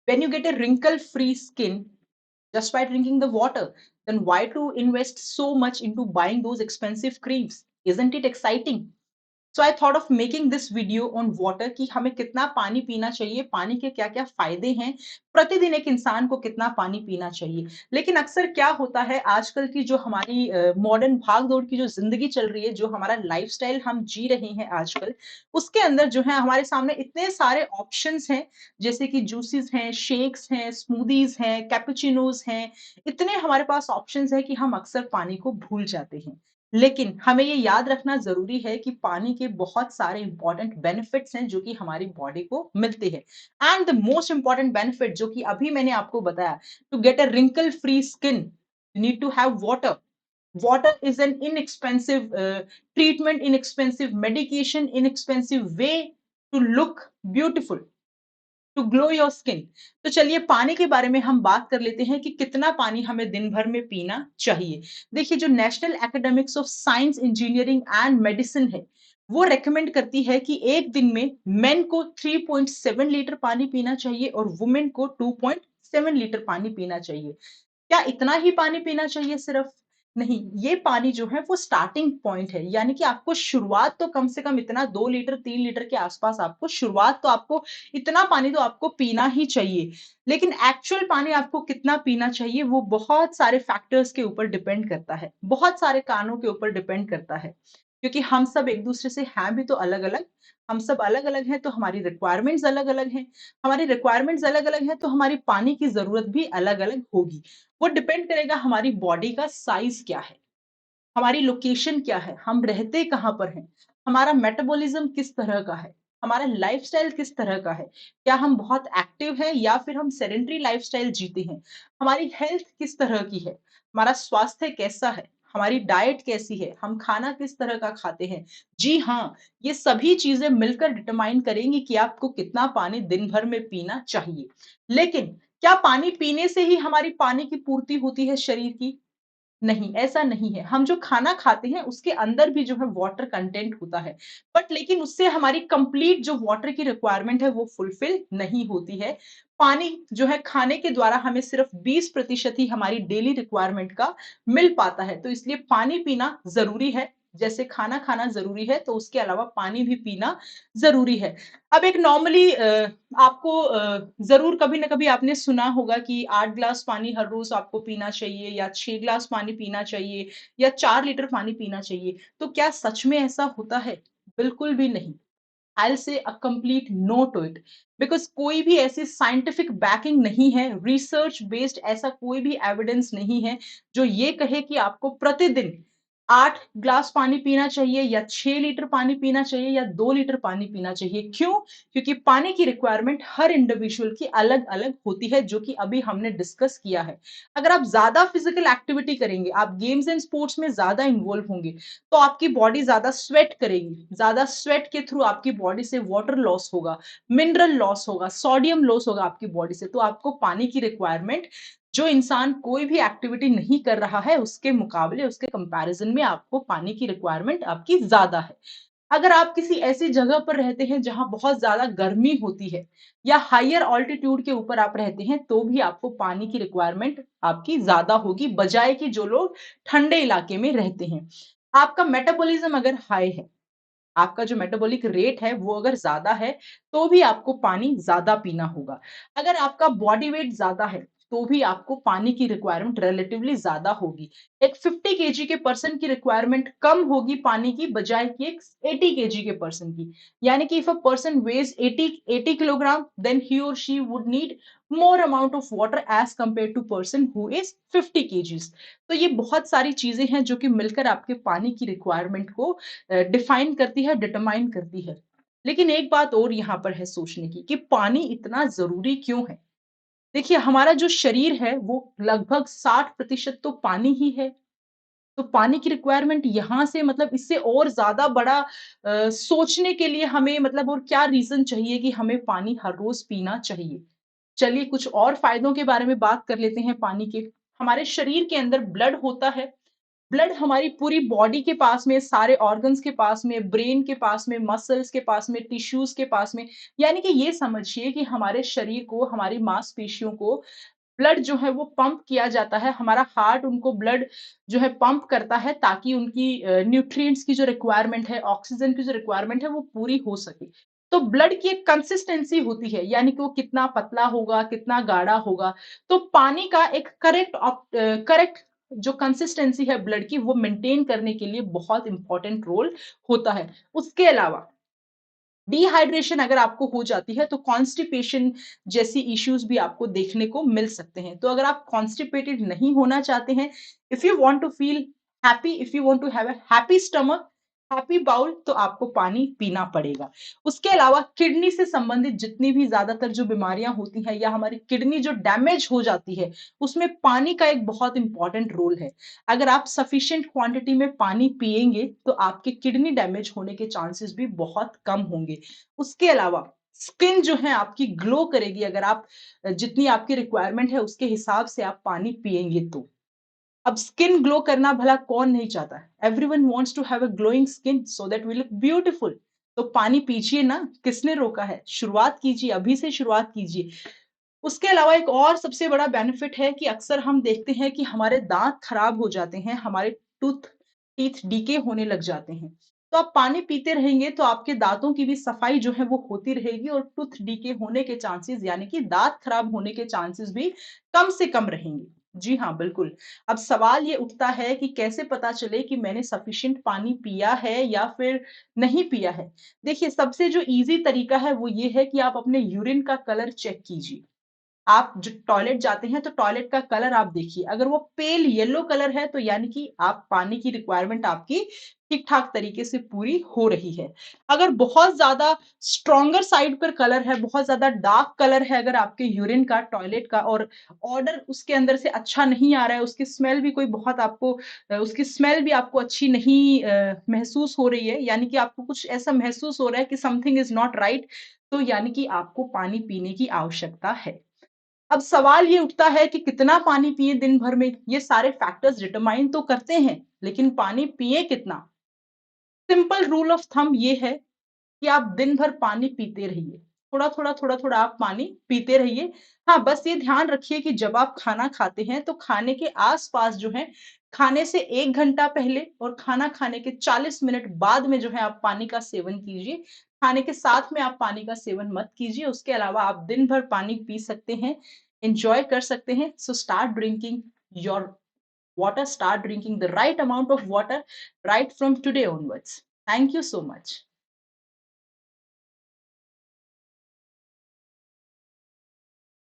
When you get a wrinkle free skin just by drinking the water, then why to invest so much into buying those expensive creams? Isn't it exciting? So I thought of making this video on water कि हमें कितना पानी पीना चाहिए, पानी के क्या-क्या फ़ायदे हैं, प्रतिदिन एक इंसान को कितना पानी पीना चाहिए। लेकिन अक्सर क्या होता है आजकल की जो हमारी मॉडर्न भाग-दौड़ की जो ज़िंदगी चल रही है, जो हमारा लाइफ़स्टाइल हम जी रहे हैं आजकल, उसके अंदर जो है हमारे सामने इतने सारे ऑप्शंस हैं, जैसे कि जूसेस हैं, शेक्स हैं, स्मूदीज़ हैं, कैपुचिनोज़ हैं, इतने हमारे पास ऑप्शंस हैं कि हम अक्सर पानी को भूल जाते हैं। लेकिन हमें ये याद रखना ज़रूरी है कि पानी के बहुत सारे इम्पोर्टेंट बेनिफिट्स हैं जो कि हमारी बॉडी को मिलते हैं। And the most important benefit जो कि अभी मैंने आपको बताया, to get a wrinkle free skin you need to have water. Water is an inexpensive treatment, inexpensive medication, inexpensive way to look beautiful, to glow your skin. तो चलिए पानी के बारे में हम बात कर लेते हैं कि कितना पानी हमें दिन भर में पीना चाहिए। देखिए जो national academics of science, engineering and medicine है, वो रेकमेंड करती है कि एक दिन में मेन को 3.7 लीटर पानी पीना चाहिए और वुमेन को 2.7 लीटर पानी पीना चाहिए। क्या इतना ही पानी पीना चाहिए सिर्फ? नहीं, ये पानी जो है वो स्टार्टिंग पॉइंट है, यानी कि आपको शुरुआत तो कम से कम इतना 2 लीटर 3 लीटर के आसपास आपको शुरुआत तो आपको इतना पानी तो आपको पीना ही चाहिए। लेकिन एक्चुअल पानी आपको कितना पीना चाहिए वो बहुत सारे फैक्टर्स के ऊपर डिपेंड करता है, बहुत सारे कारणों के ऊपर डिपेंड करता है। क्योंकि हम सब एक-दूसरे से हैं भी तो अलग-अलग, हम सब अलग-अलग हैं तो हमारी रिक्वायरमेंट्स अलग-अलग हैं। हमारी रिक्वायरमेंट्स अलग-अलग हैं तो हमारी पानी की ज़रूरत भी अलग-अलग होगी। वो डिपेंड करेगा हमारी बॉडी का साइज़ क्या है, हमारी लोकेशन क्या है, हम रहते कहाँ पर हैं, हमारा मेटाबॉलिज़्म किस तरह का है, हमारा लाइफ़स्टाइल किस तरह का है, क्या हम बहुत एक्टिव हैं या फिर हम सेडेंटरी लाइफ़स्टाइल जीते हैं, हमारी हेल्थ किस तरह की है, हमारा स्वास्थ्य कैसा है, हमारी डाइट कैसी है, हम खाना किस तरह का खाते हैं। जी हाँ, ये सभी चीज़ें मिलकर डिटरमाइन करेंगी कि आपको कितना पानी दिन भर में पीना चाहिए। लेकिन क्या पानी पीने से ही हमारी पानी की पूर्ति होती है शरीर की? नहीं, ऐसा नहीं है। हम जो खाना खाते हैं उसके अंदर भी जो है वाटर कंटेंट होता है। बट लेकिन उससे हमारी कंप्लीट जो वाटर की रिक्वायरमेंट है वो फुलफिल नहीं होती है। पानी जो है खाने के द्वारा हमें सिर्फ़ 20% ही हमारी डेली रिक्वायरमेंट का मिल पाता है। तो इसलिए पानी पीना ज़रूरी है। जैसे खाना खाना ज़रूरी है तो उसके अलावा पानी भी पीना ज़रूरी है। अब एक नॉर्मली आपको ज़रूर कभी न कभी आपने सुना होगा कि 8 ग्लास पानी हर रोज़ आपको पीना चाहिए या 6 ग्लास पानी पीना चाहिए या 4 लीटर पानी पीना चाहिए। तो क्या सच में ऐसा होता है? बिल्कुल भी नहीं। I will say a complete no to it, because कोई भी ऐसी साइंटिफिक बैकिंग नहीं है, रिसर्च बेस्ड ऐसा कोई भी एविडेंस नहीं है, जो ये कहे कि आपको प्रतिदिन 8 ग्लास पानी पीना चाहिए या 6 लीटर पानी पीना चाहिए या 2 लीटर पानी पीना चाहिए। क्यों? क्योंकि पानी की रिक्वायरमेंट हर इंडिविजुअल की अलग-अलग होती है, जो कि अभी हमने डिस्कस किया है। अगर आप ज़्यादा फिज़िकल एक्टिविटी करेंगे, आप गेम्स एंड स्पोर्ट्स में ज़्यादा इन्वॉल्व होंगे, तो आपकी बॉडी ज़्यादा स्वेट करेगी। ज़्यादा स्वेट के थ्रू आपकी बॉडी से वाटर लॉस होगा, मिनरल लॉस होगा, सोडियम लॉस होगा आपकी बॉडी से। तो आपको पानी की रिक्वायरमेंट जो इंसान कोई भी एक्टिविटी नहीं कर रहा है, उसके मुकाबले, उसके कंपैरिज़न में आपको पानी की रिक्वायरमेंट आपकी ज़्यादा है। अगर आप किसी ऐसी जगह पर रहते हैं जहाँ बहुत ज़्यादा गर्मी होती है या हायर ऑल्टीट्यूड के ऊपर आप रहते हैं, तो भी आपको पानी की रिक्वायरमेंट आपकी ज़्यादा होगी, बजाए कि जो लोग ठंडे इलाके में रहते हैं। आपका मेटाबॉलिज़्म अगर हाई है, आपका जो मेटाबॉलिक रेट है वो अगर ज़्यादा है, तो भी आपको पानी ज़्यादा पीना होगा। अगर आपका बॉडी वेट ज़्यादा है, तो भी आपको पानी की रिक्वायरमेंट रिलेटिवली ज़्यादा होगी। एक 50 केजी के पर्सन की रिक्वायरमेंट कम होगी पानी की बजाय कि एक 80 केजी के पर्सन की। यानी कि if a person weighs 80 kilogram, then he or she would need more amount of water as compared to person who is 50 KGs. तो ये बहुत सारी चीज़ें हैं जो कि मिलकर आपके पानी की रिक्वायरमेंट को डिफाइन करती है, डिटरमाइन करती है। लेकिन एक बात और यहाँ पर है सोचने की कि पानी इतना ज़रूरी क्यों है? देखिए हमारा जो शरीर है वो लगभग 60% तो पानी ही है। तो पानी की रिक्वायरमेंट यहाँ से मतलब इससे और ज़्यादा बड़ा सोचने के लिए हमें मतलब और क्या रीज़न चाहिए कि हमें पानी हर रोज़ पीना चाहिए। चलिए कुछ और फ़ायदों के बारे में बात कर लेते हैं पानी के। हमारे शरीर के अंदर ब्लड होता है, ब्लड हमारी पूरी बॉडी के पास में, सारे ऑर्गन्स के पास में, ब्रेन के पास में, मसल्स के पास में, टिश्यूज़ के पास में, यानी कि ये समझिए कि हमारे शरीर को, हमारी मांसपेशियों को ब्लड जो है वो पंप किया जाता है। हमारा हार्ट उनको ब्लड जो है पंप करता है ताकि उनकी न्यूट्रिएंट्स की जो रिक्वायरमेंट है, ऑक्सीजन की जो रिक्वायरमेंट है वो पूरी हो सके। तो ब्लड की एक कंसिस्टेंसी होती है, यानी कि वो कितना पतला होगा, कितना गाढ़ा होगा। तो पानी का एक करेक्ट जो कंसिस्टेंसी है ब्लड की वो मेंटेन करने के लिए बहुत इंपॉर्टेंट रोल होता है। उसके अलावा डिहाइड्रेशन अगर आपको हो जाती है तो कॉन्स्टिपेशन जैसी इश्यूज भी आपको देखने को मिल सकते हैं। तो अगर आप कॉन्स्टिपेटेड नहीं होना चाहते हैं, if you want to feel happy, if you want to have a happy stomach, happy bowel, तो आपको पानी पीना पड़ेगा। उसके अलावा किडनी से संबंधित जितनी भी ज्यादातर जो बीमारियां होती हैं या हमारी किडनी जो डैमेज हो जाती है, उसमें पानी का एक बहुत इंपॉर्टेंट रोल है। अगर आप सफिशिएंट क्वांटिटी में पानी पिएंगे तो आपके किडनी डैमेज होने के चांसेस भी बहुत कम होंगे। उसके अलावा स्किन जो है आपकी ग्लो करेगी अगर आप जितनी आपकी रिक्वायरमेंट है उसके हिसाब से आप पानी पिएंगे तो। अब स्किन ग्लो करना भला कौन नहीं चाहता है? Everyone wants to have a glowing skin so that we look beautiful. तो पानी पीजिए ना, किसने रोका है? शुरुआत कीजिए, अभी से शुरुआत कीजिए। उसके अलावा एक और सबसे बड़ा बेनिफिट है कि अक्सर हम देखते हैं कि हमारे दांत खराब हो जाते हैं, हमारे टूथ टीथ डीके होने लग जाते हैं। तो आप पानी पीते रहेंगे तो आपके दांतों की भी सफाई जो है वो होती रहेगी और टूथ डीके होने के चांसेस यानी कि दांत खराब होने के चांसेस भी कम से कम रहेंगे। जी हाँ, बिल्कुल। अब सवाल ये उठता है कि कैसे पता चले कि मैंने सफिशिएंट पानी पिया है या फिर नहीं पिया है? देखिए, सबसे जो ईज़ी तरीका है वो ये है कि आप अपने यूरिन का कलर चेक कीजिए। आप जो टॉयलेट जाते हैं तो टॉयलेट का कलर आप देखिए, अगर वो पेल येलो कलर है तो यानी कि आप पानी की रिक्वायरमेंट आपकी ठीक-ठाक तरीके से पूरी हो रही है। अगर बहुत ज़्यादा स्ट्रॉन्गर साइड पर कलर है, बहुत ज़्यादा डार्क कलर है अगर आपके यूरिन का, टॉयलेट का और ऑर्डर उसके अंदर से अच्छा नहीं आ रहा है, उसकी स्मेल भी कोई बहुत आपको उसकी स्मेल भी आपको अच्छी नहीं महसूस हो रही है, यानी कि आपको कुछ ऐसा महसूस हो रहा है कि समथिंग इज़ नॉट राइट, तो यानी कि आपको पानी पीने की आवश्यकता है। अब सवाल ये उठता है कि कितना पानी पिएँ दिन भर में? ये सारे फैक्टर्स डिटरमाइन तो करते हैं, लेकिन पानी पिएँ कितना? सिंपल रूल ऑफ थंब ये है कि आप दिन भर पानी पीते रहिए। थोड़ा-थोड़ा, थोड़ा-थोड़ा आप पानी पीते रहिए। हाँ, बस ये ध्यान रखिए कि जब आप खाना खाते हैं, तो खाने के आस-पास जो है, खाने से 1 घंटा पहले और खाना खाने के 40 मिनट बाद में जो है आप पानी का सेवन कीजिए। खाने के साथ में आप पानी का सेवन मत कीजिए। उसके अलावा आप दिन भर पानी पी सकते हैं, एन्जॉय कर सकते हैं। So start drinking your water, start drinking the right amount of water right from today onwards. Thank you so much.